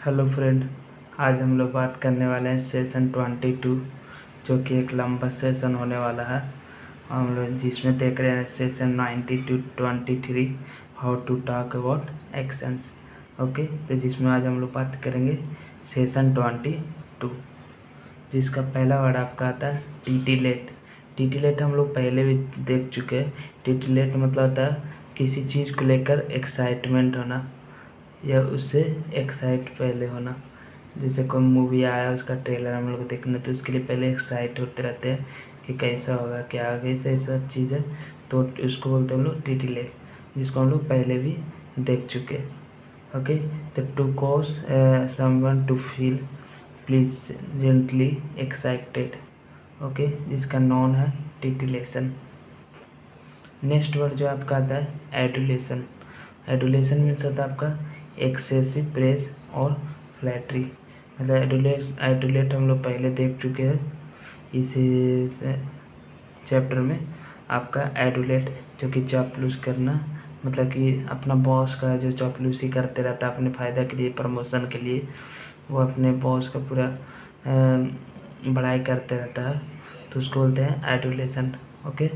Hello friend, आज हम लोग बात करने वाले हैं सेशन 22, जो कि एक लंबा सेशन होने वाला है। हम लोग जिसमें देख रहे हैं session 90 to 23 how to talk about actions. Okay, तो जिसमें आज हम लोग बात करेंगे सेशन 22, जिसका पहला वर्ड आपका आता है टीटीलेट। टीटीलेट हम लोग पहले भी देख चुके हैं। टीटीलेट मतलब होता है किसी चीज़ को लेकर एक्साइटमेंट होना या उससे एक्साइट पहले होना। जैसे कोई मूवी आया उसका ट्रेलर हम लोग देखना, तो उसके लिए पहले एक्साइट होते रहते हैं कि कैसा होगा, क्या आगे ऐसा सब चीज़ है, तो उसको बोलते हैं हम लोग टीटीलेट, जिसको हम लोग पहले भी देख चुके हैं। ओके, तो to cause someone to feel pleasantly excited. Okay, जिसका नॉन है टिटिलेशन। नेक्स्ट वर्ड जो आपका आता है एडुलेशन। एडुलेशन मीन्स होता है आपका एक्सेसिव प्रेज और फ्लैटरी। मतलब एडुलेट हम लोग पहले देख चुके हैं इसी चैप्टर में। आपका एडुलेट जो कि चापलूस करना, मतलब कि अपना बॉस का जो चापलूसी करते रहता है अपने फ़ायदा के लिए, प्रमोशन के लिए, वो अपने बॉस का पूरा बड़ाई करते रहता है, तो उसको बोलते हैं एडुलेशन। ओके,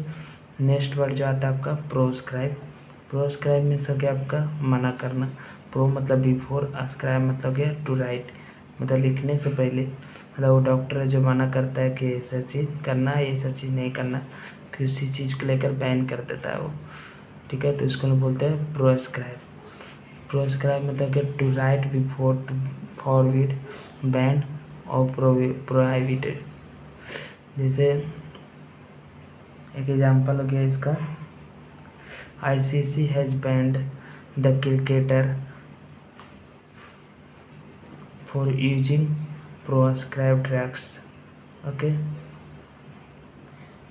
नेक्स्ट वर्ड जो आता है आपका प्रोस्क्राइब। प्रोस्क्राइब मीन्स हो गया आपका मना करना। प्रो मतलब बिफोर, अस्क्राइब मतलब क्या टू राइट, मतलब लिखने से पहले। मतलब वो डॉक्टर जो मना करता है कि ऐसा चीज़ करना है, ऐसा चीज़ नहीं करना, किसी चीज़ को लेकर बैन कर देता है वो। ठीक है, तो इसको हम बोलते हैं प्रोस्क्राइब। प्रोस्क्राइब मतलब कि to write before, to forbid, ban और प्रोहिबिटेड। जैसे एक एग्जाम्पल हो गया इसका, ICC has banned the cricketer for using proscribed drugs. Okay,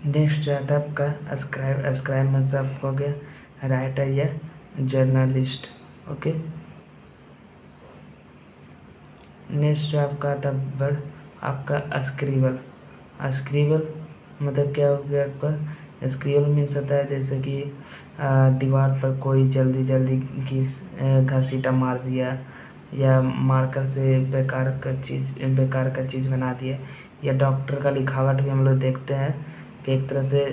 next आता है आपका अस्क्राइब। अस्क्राइब मतलब आपको हो गया राइटर या जर्नलिस्ट। ओके, नेक्स्ट जो आपका आता है वर्ड आपका अस्क्रिबल। अस्क्रिबल मतलब क्या हो गया आपका, स्क्रिबल मीन्स होता है जैसे कि दीवार पर कोई जल्दी जल्दी घसीटा मार दिया, या मार्कर से बेकार का चीज़ बना दिया, या डॉक्टर का लिखावट भी हम लोग देखते हैं कि एक तरह से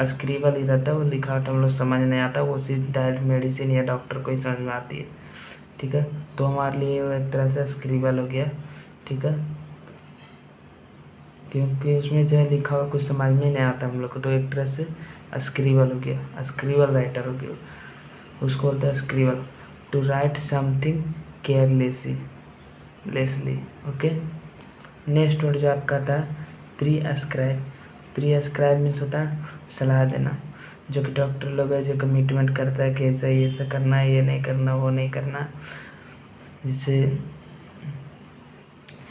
स्क्रिबल ही रहता है, वो लिखावट हम लोग समझ नहीं आता, वो सिर्फ डायरेक्ट मेडिसिन या डॉक्टर को ही समझ में आती है। ठीक है, तो हमारे लिए वो एक तरह से स्क्रिबल हो गया। ठीक है, क्योंकि उसमें जो है लिखा हुआ कुछ समझ में नहीं आता हम लोग को, तो एक तरह से स्क्रिबल हो गया, स्क्रिबल राइटर हो गया, उसको बोलते हैं scribble. To write something carelessly. Okay, next word जो आपका आता है prescribe. Prescribe means होता है सलाह देना, जो कि डॉक्टर लोग है जो कमिटमेंट करता है कि ऐसा ये ऐसा करना है, ये नहीं करना, वो नहीं करना। जिससे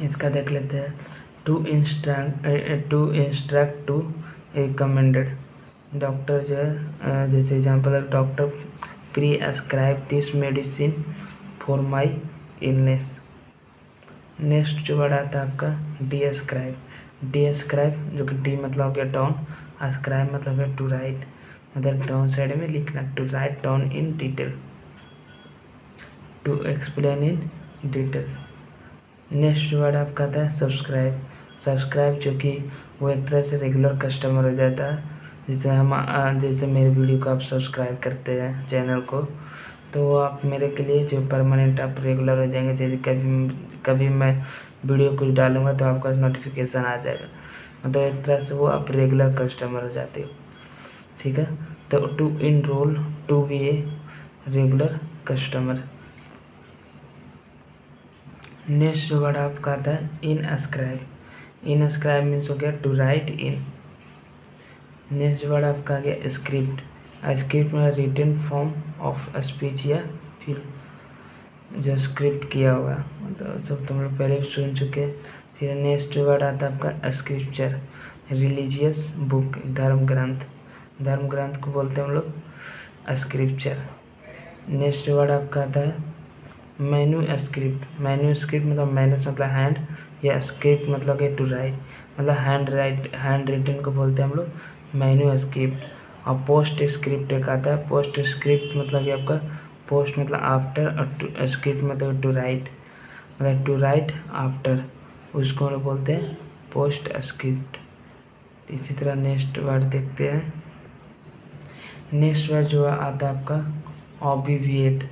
इसका देख लेते हैं, to instruct to recommended. Doctor जो है जैसे एग्जाम्पल है, doctor prescribe this medicine for my illness. Next जो वर्ड आता है आपका डी अस्क्राइब। डी अस्क्राइब जो कि डी मतलब हो गया डाउन, अस्क्राइब मतलब है टू राइट, मतलब डाउन साइड में लिखना, to write down in detail, to explain in detail. Next word आपका आता है सब्सक्राइब। सब्सक्राइब जो कि वो एक तरह से रेगुलर कस्टमर हो जाता है। जैसे मेरे वीडियो को आप सब्सक्राइब करते हैं चैनल को, तो आप मेरे के लिए जो परमानेंट आप रेगुलर हो जाएंगे। जैसे कभी मैं वीडियो कुछ डालूंगा तो आपका नोटिफिकेशन आ जाएगा, मतलब एक तरह से वो आप रेगुलर कस्टमर हो जाते हो। ठीक है, तो to enroll to be a regular customer. Next word आपका आता है inscribe. Inscribe means हो गया to write in. Next word आपका आ गया स्क्रिप्ट। स्क्रिप्ट में रिटन फॉर्म ऑफ स्पीच या फिल्म, जो स्क्रिप्ट किया हुआ, मतलब सब तुम लोग पहले भी सुन चुके। फिर नेक्स्ट वर्ड आता है आपका स्क्रिप्चर। रिलीजियस बुक, धर्म ग्रंथ, धर्म ग्रंथ को बोलते हैं हम लोग स्क्रिप्चर। नेक्स्ट वर्ड आपका आता है मैन्यू स्क्रिप्ट। मैन्यू स्क्रिप्ट मतलब मैनस मतलब हैंड, या स्क्रिप्ट मतलब कि टू राइट, मतलब हैंड रिटन को बोलते हैं हम लोग मैन्यू स्क्रिप्ट। और पोस्ट स्क्रिप्ट एक आता है। पोस्ट स्क्रिप्ट मतलब कि आपका पोस्ट मतलब आफ्टर, और स्क्रिप्ट मतलब टू राइट, मतलब टू राइट आफ्टर, उसको हम लोग बोलते हैं पोस्ट स्क्रिप्ट। इसी तरह नेक्स्ट वर्ड देखते हैं। नेक्स्ट वर्ड जो आता है आपका ऑब्विएट।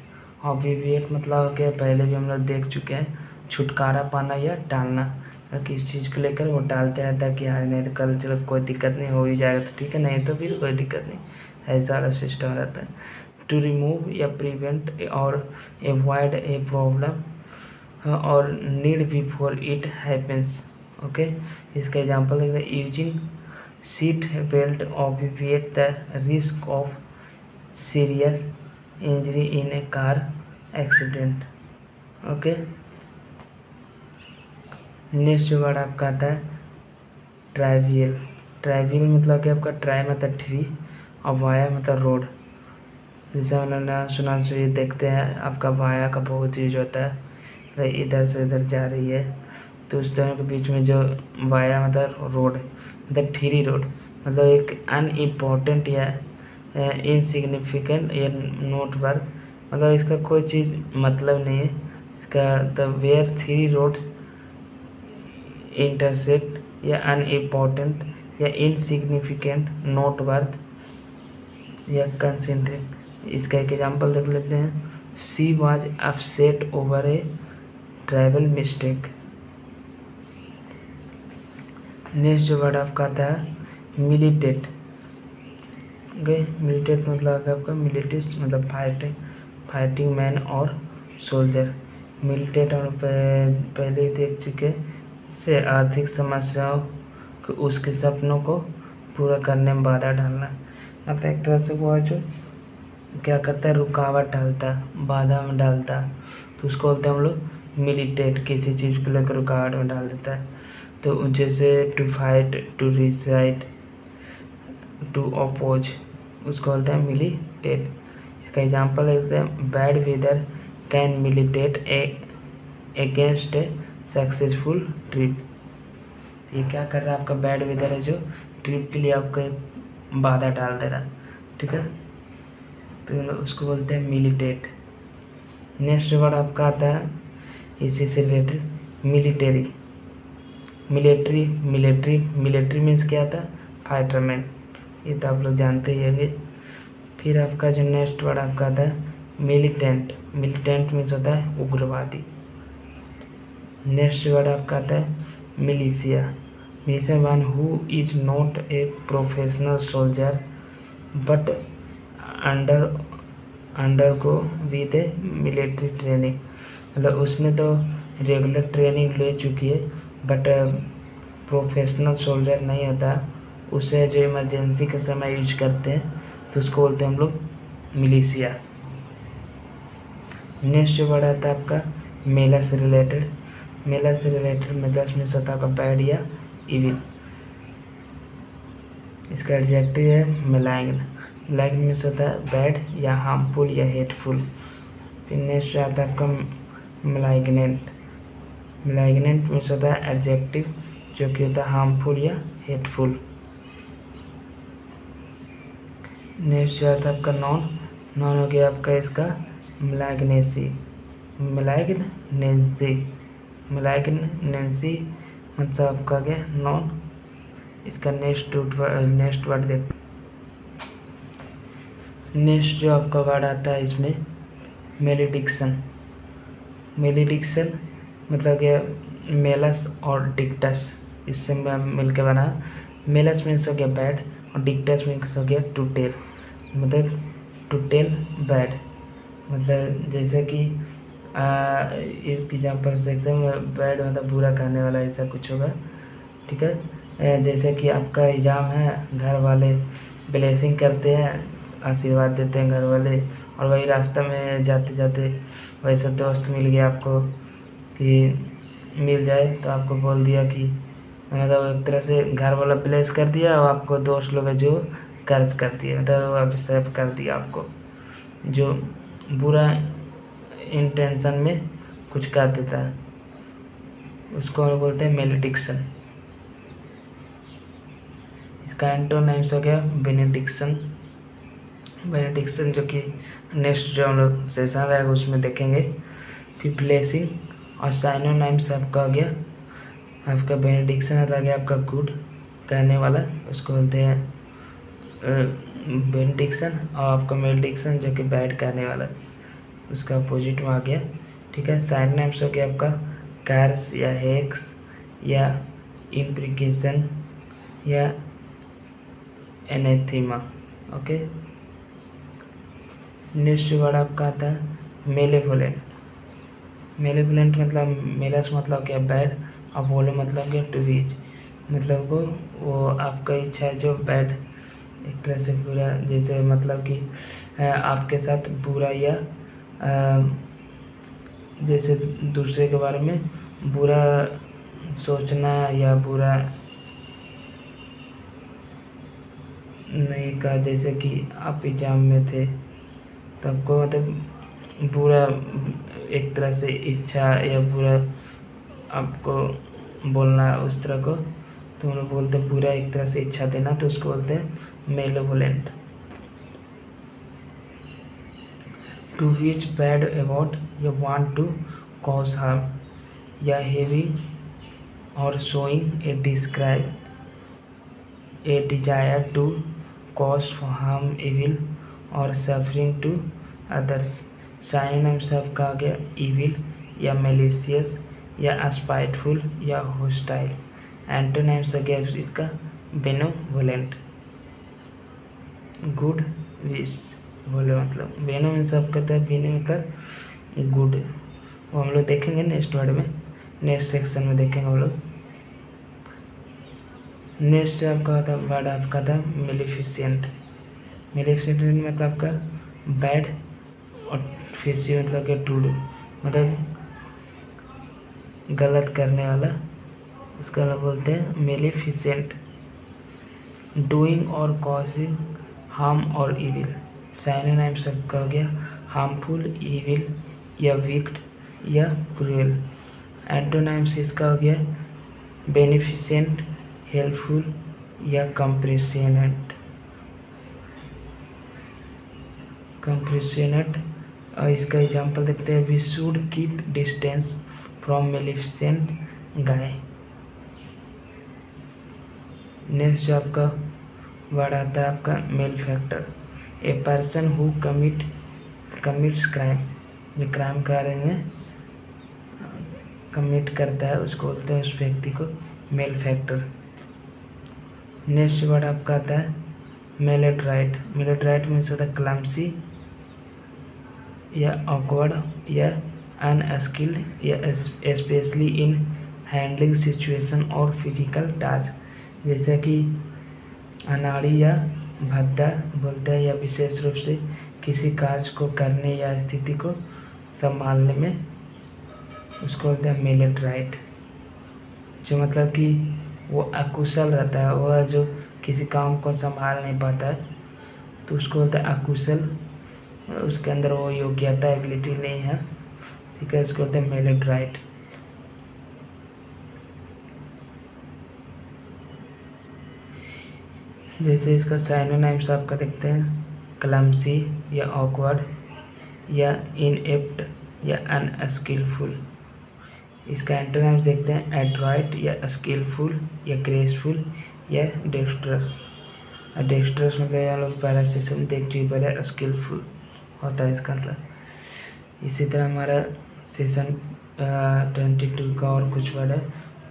ऑब्विएट मतलब कि पहले भी हम लोग देख चुके हैं, छुटकारा पाना या टालना। किसी चीज़ को लेकर वो टालते रहता है कि हाँ नहीं तो कल चलो कोई दिक्कत नहीं, हो ही जाएगा तो ठीक है, नहीं तो फिर कोई दिक्कत नहीं, ऐसा वाला सिस्टम रहता है। टू रिमूव या प्रिवेंट और अवॉइड ए प्रॉब्लम और need before it happens. Okay, इसका एग्जांपल है using seat belt obviate the risk of serious injury in a car accident. Okay, next word आपका आता है ट्राइवियल। ट्राइवियल मतलब कि आपका ट्राई मतलब ट्री और वाया मतलब रोड। जैसे उन्होंने सुना से देखते हैं आपका वाया का बहुत यूज होता है, तो इधर से इधर जा रही है तो उस दोनों के बीच में जो वाया मतलब रोड मतलब ट्री रोड, मतलब एक अनइम्पोर्टेंट या इनसिग्निफिकेंट या नोट वर्क, मतलब इसका कोई चीज़ मतलब नहीं है इसका। The where three roads intersect या अनइम्पोर्टेंट या इनसिग्निफिकेंट नोट वर्थ या कंसिडरेट। इसका एक एग्जांपल देख लेते हैं। She was upset over a trivial mistake. Next जो वर्ड आपका आता है मिलिटेट। ओके, मिलिटेट मतलब आपका मिलिटेस मतलब फाइटिंग मैन और सोल्जर। मिलिटेट हम पहले ही देख चुके से आर्थिक समस्याओं को उसके सपनों को पूरा करने में बाधा डालना, मतलब एक तरह से वो है जो क्या करता है, रुकावट डालता है, बाधा में डालता है, तो उसको बोलते हैं हम लोग मिलिटेट। किसी चीज़ को लेकर रुकावट में डाल देता है। तो जैसे to fight, to resist, to oppose, उसको बोलते हैं मिलिटेट। इसका एग्जांपल है bad weather can militate against a successful trip. ये क्या कर रहा है, आपका बैड वेदर है जो ट्रिप के लिए आपका बाधा डाल दे रहा है, ठीक है, तो उसको बोलते हैं मिलिटेट। नेक्स्ट वर्ड आपका आता है इसी से रिलेटेड मिलिट्री। मिलिट्री मीन्स क्या आता है, फाइटरमैन, ये तो आप लोग जानते ही होंगे। फिर आपका जो नेक्स्ट वर्ड आपका आता है मिलिटेंट। मिलिटेंट मीन्स होता है उग्रवादी। नेक्स्ट वर्ड आपका आता है militia. Militia one who is not a professional soldier but under को विद ए मिलिट्री ट्रेनिंग, मतलब उसने तो रेगुलर ट्रेनिंग ले चुकी है बट प्रोफेशनल सोल्जर नहीं होता, उसे जो इमरजेंसी के समय यूज करते हैं तो उसको बोलते हैं हम लोग मिलिशिया। नेक्स्ट जो वर्ड आता है आपका मेला से रिलेटेड। मेला से रिलेटेड मतलब मीन्स होता है बैड या इविल। इसका एडजेक्टिव है मेलाइग्न। मेलाइग्न मीन्स होता है बैड या हार्मफुल या हेटफुल। फिर नेक्स्ट आता है आपका मेलाइग्नेंट। मेलाइग्नेंट मीन्स होता है एडजेक्टिव जो कि होता है हार्मफुल या हेटफुल। नेक्स्ट आता है आपका नॉन। नॉन हो गया आपका इसका मेलाइग्नेंसी। मेलाइग्नेंसी मतलब आपका क्या नॉन। इसका नेक्स्ट वर्ड देख। नेक्स्ट जो आपका वर्ड आता है इसमें मेलिडिक्शन। मेलिडिक्शन मतलब क्या मेलस और डिक्टस, इससे मिलकर बना। मेलस मीन्स हो गया बैड और डिक्टस मीन्स हो गया टू टेल, मतलब टू टेल बैड, मतलब जैसे कि एक एग्जाम्पल से एकदम बैड मतलब बुरा कहने वाला ऐसा कुछ होगा, ठीक है। जैसे कि आपका एग्ज़ाम है, घर वाले ब्लेसिंग करते हैं, आशीर्वाद देते हैं घर वाले, और वही रास्ता में जाते जाते वैसा दोस्त मिल गया आपको कि मिल जाए तो आपको बोल दिया कि मतलब एक तरह से घर वाला ब्लेस कर दिया और आपको दोस्त लोग जो कर्ज कर दिया, मतलब अभिशाप कर दिया आपको, जो बुरा इंटेंशन में कुछ कर देता है, उसको हम बोलते हैं मेलिडिक्शन। इसका एंटोनिम्स हो गया बेनेडिक्शन। बेनेडिक्शन जो कि नेक्स्ट जो हम लोग सेशन रहेगा उसमें देखेंगे। फिर ब्लेसिंग और साइनोनाइम्स आपका आ गया, आपका बेनेडिक्शन आ गया आपका गुड कहने वाला, उसको बोलते हैं बेनेडिक्शन। और आपका मेलडिक्शन जो कि बैड कहने वाला, उसका अपोजिट में आ गया। ठीक है, साइनोनाइम्स हो गया आपका कार्स या हेक्स या इम्प्रिकेशन या एनेथीमा। ओके, नेक्स्ट वर्ड आपका आता है मेलेवोलेंट। मेलेवोलेंट मतलब मेलस मतलब क्या बैड, और वोले मतलब क्या टू रीच, मतलब को वो आपका इच्छा है जो बैड, एक तरह से बुरा, जैसे मतलब कि आपके साथ बुरा या जैसे दूसरे के बारे में बुरा सोचना या बुरा नहीं का, जैसे कि आप एग्जाम में थे तो आपको मतलब बुरा एक तरह से इच्छा या बुरा आपको बोलना उस तरह को, तो हम लोग बोलते हैं बुरा एक तरह से इच्छा देना, तो उसको बोलते हैं malevolent. To which bad about you want to cause harm या हैविंग और showing a describe a desire to cause harm, evil और सफरिंग टू अदर्स। साइनोनिम्स आपका आ गया इविल या मेलिशियस या स्पाइटफुल या होस्टाइल। एंटोनिम्स आ गया इसका बेनोवोलेंट, गुड विश बोले, मतलब बेनो मीन्स आप कहते हैं बेने मतलब गुड, वो हम लोग देखेंगे नेक्स्ट वर्ड में, नेक्स्ट सेक्शन में देखेंगे हम लोग। नेक्स्ट आपका था वर्ड आपका था मेलिफिसेंट। मेलिफिसेंट मतलब आपका बैड और फिशी मतलब क्या टू डू, मतलब गलत करने वाला, उसका मतलब बोलते हैं मेलिफिसेंट। डूइंग और कॉजिंग हार्म और इविल। साइनोनाइम सबका हो गया हार्मफुल, इविल या विक्ड या क्रूएल। एंटोनाइम्स इसका हो गया बेनिफिसेंट, हेल्पफुल या कंप्रेशनेट। और इसका एग्जांपल देखते हैं, we should keep distance from maleficent guy. Next जो आपका वर्ड आता है आपका malefactor. A person who commits crime, जो क्राइम कार्य में कमिट करता है उसको बोलते हैं उस व्यक्ति को मेल फैक्टर। नेक्स्ट वर्ड आपका आता है मेलेड्राइट। मेलेड्राइट मीन्स होता है क्लमसी या ऑकवर्ड या अनस्किल्ड या स्पेशली इन हैंडलिंग सिचुएशन और फिजिकल टास्क, जैसे कि अनाड़ी या भद्दा बोलते हैं, या विशेष रूप से किसी कार्य को करने या स्थिति को संभालने में, उसको बोलते हैं मेलेड्राइट। जो मतलब कि वो अकुशल रहता है, वह जो किसी काम को संभाल नहीं पाता है तो उसको बोलते हैं अकुशल, उसके अंदर वो योग्यता एबिलिटी नहीं है, ठीक है, उसको बोलते हैं मेलेड्राइट। जैसे इसका साइनोनाइम्स आपका देखते हैं क्लमसी या ऑकवर्ड या इनएप्ट या अनस्किलफुल। इसका एंटोनिम्स देखते हैं एड्रॉइट या स्किलफुल या ग्रेसफुल या डेक्स्ट्रस। डेक्स्ट्रस मतलब हम लोग पहला सेशन देख चुके, पहले स्किलफुल होता है इसका मतलब। इसी तरह हमारा सेशन 22 का और कुछ वर्ड है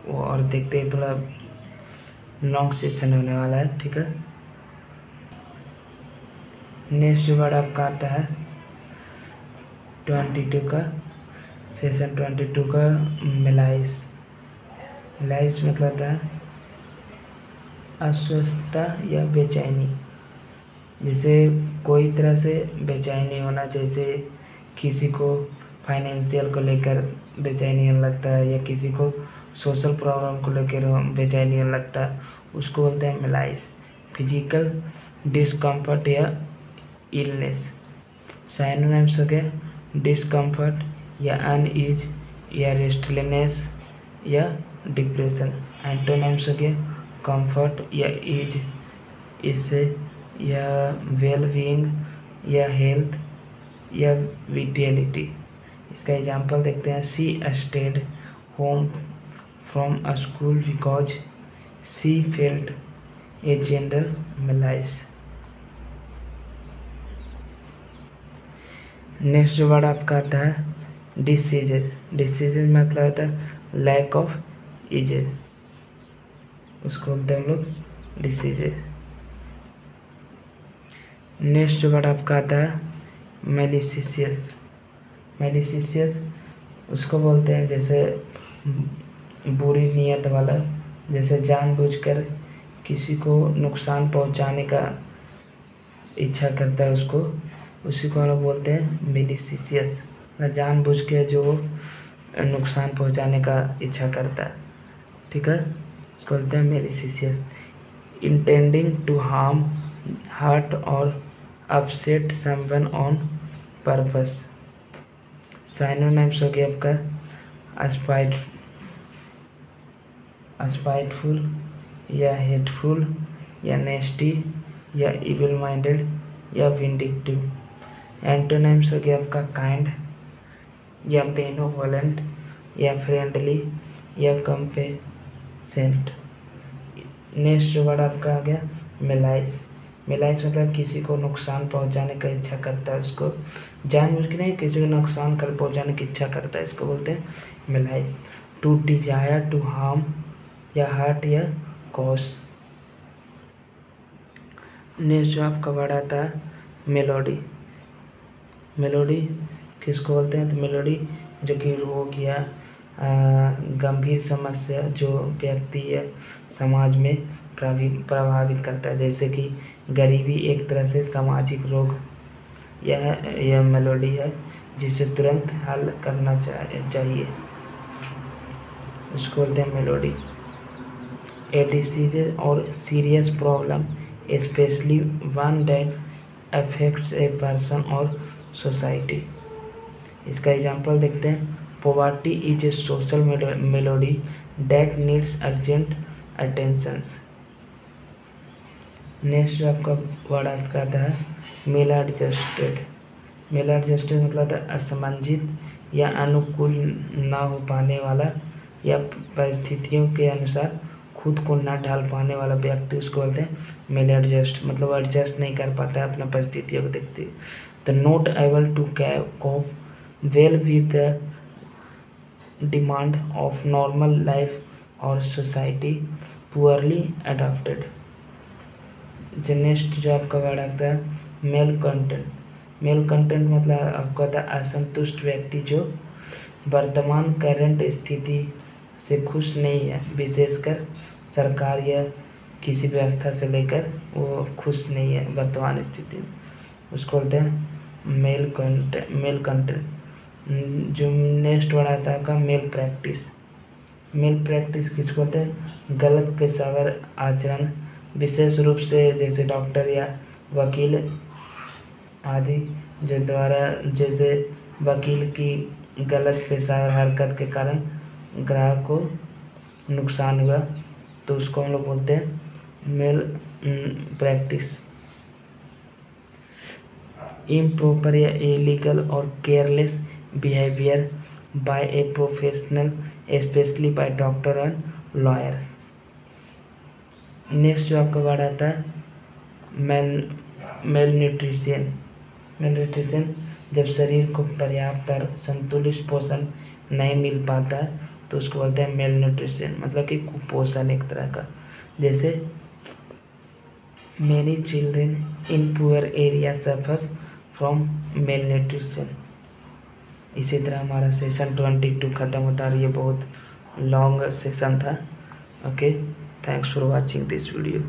वो और देखते हैं, थोड़ा लॉन्ग सेशन होने वाला है, ठीक है। नेक्स्ट वर्ड आपका आता है 22 का, सेशन 22 का मेलाइस। मेलाइस मतलब होता है अस्वस्थता या बेचैनी, जैसे कोई तरह से बेचैनी होना, जैसे किसी को फाइनेंशियल को लेकर बेचैनी होने लगता है या किसी को सोशल प्रॉब्लम को लेकर बेचैनी होने लगता है, उसको बोलते हैं मेलाइस। फिजिकल डिस्कम्फर्ट या इलनेस। साइनोनिम्स हो गया डिस्कम्फर्ट या अनईज या रेस्टलेसनेस या डिप्रेशन। एंटोनिम्स हो गया कंफर्ट या ईज, इससे या वेल बीइंग या हेल्थ या विटेलिटी। इसका एग्जाम्पल देखते हैं। She stayed home from a school because she felt a general malaise. Next जो वर्ड आपका आता है डिसीजेज। डिसीजेज मतलब होता है लैक ऑफ इजेज, उसको बोलते हैं हम लोग डिसीजेज। नेक्स्ट जो वर्ड आपका आता है मैलिशियस। मैलिशियस उसको बोलते हैं जैसे बुरी नीयत वाला, जैसे जानबूझकर किसी को नुकसान पहुंचाने का इच्छा करता है उसको, उसी को हम लोग बोलते हैं मैलिशियस। जानबूझ के जो नुकसान पहुंचाने का इच्छा करता है, ठीक है, उसको बोलते हैं malicious. Intending to harm, hurt और upset someone on purpose. Synonyms हो गया आपका स्पाइटफुल या हेटफुल या नेस्टी या इविल माइंडेड या विंडिक्टिव। एंटोनिम्स हो गया आपका काइंड या बेनोवोलेंट या फ्रेंडली या कंपेशेंट। नेक्स्ट जो वर्ड आपका आ गया मेलाइस। मेलाइस मतलब किसी को नुकसान पहुंचाने का इच्छा करता है, उसको जानबूझ के नहीं, किसी को नुकसान कर पहुंचाने की इच्छा करता है, इसको बोलते हैं मेलाइस। टू डिजायर टू हार्म या हर्ट या कॉज। नेक्स्ट जो आपका वर्ड आता है मेलोडी। मेलोडी किसको बोलते हैं? तो मेलोडी जो कि रोग या गंभीर समस्या जो व्यक्ति या समाज में प्रभावित करता है, जैसे कि गरीबी एक तरह से सामाजिक रोग, यह मेलोडी है जिसे तुरंत हल करना चाहिए, उसको बोलते हैं मेलोडी। ए डिसीज और serious problem specially one that affects a person और सोसाइटी। इसका एग्जाम्पल देखते हैं। Poverty is a social melody that needs urgent attentions. Next आपका वर्ड आता है मेल एडजस्टेड। मेल एडजस्टेड मतलब असमंजित या अनुकूल ना हो पाने वाला या परिस्थितियों के अनुसार खुद को न ढाल पाने वाला व्यक्ति, उसको बोलते हैं मेल एडजस्ट, मतलब एडजस्ट नहीं कर पाता है अपना परिस्थितियों को देखते हुए। तो not able to cope well with the demand of normal life और सोसाइटी, पुअरली अडॉप्टेड। जो नेक्स्ट जो आपका वर्ड आता है मेल कंटेंट। मेल कंटेंट मतलब आपका होता है असंतुष्ट व्यक्ति जो वर्तमान करंट स्थिति से खुश नहीं है, विशेषकर सरकार या किसी व्यवस्था से लेकर वो खुश नहीं है वर्तमान स्थिति में, उसको बोलते हैं मेल कंटेंट। जो नेक्स्ट वर्ड आता है आपका मेल प्रैक्टिस। मेल प्रैक्टिस किसको बोलते हैं? गलत पेशेवर आचरण, विशेष रूप से जैसे डॉक्टर या वकील आदि जो द्वारा, जैसे वकील की गलत पेशेवर हरकत के कारण ग्राहक को नुकसान हुआ, तो उसको हम लोग बोलते हैं मेल प्रैक्टिस। इम्प्रॉपर या इलीगल और careless behaviour by a professional specially by doctor and lawyers. Next जो आपका वर्ड आता है मेल न्यूट्रिशन। जब शरीर को पर्याप्त और संतुलित पोषण नहीं मिल पाता तो उसको बोलते हैं मेल न्यूट्रिशन, मतलब कि कुपोषण एक तरह का। जैसे many children in poor area suffers from mail nutrition. इसी तरह हमारा सेशन 22 ख़त्म होता है। ये बहुत लॉन्ग सेशन था। Okay, thanks for watching this video.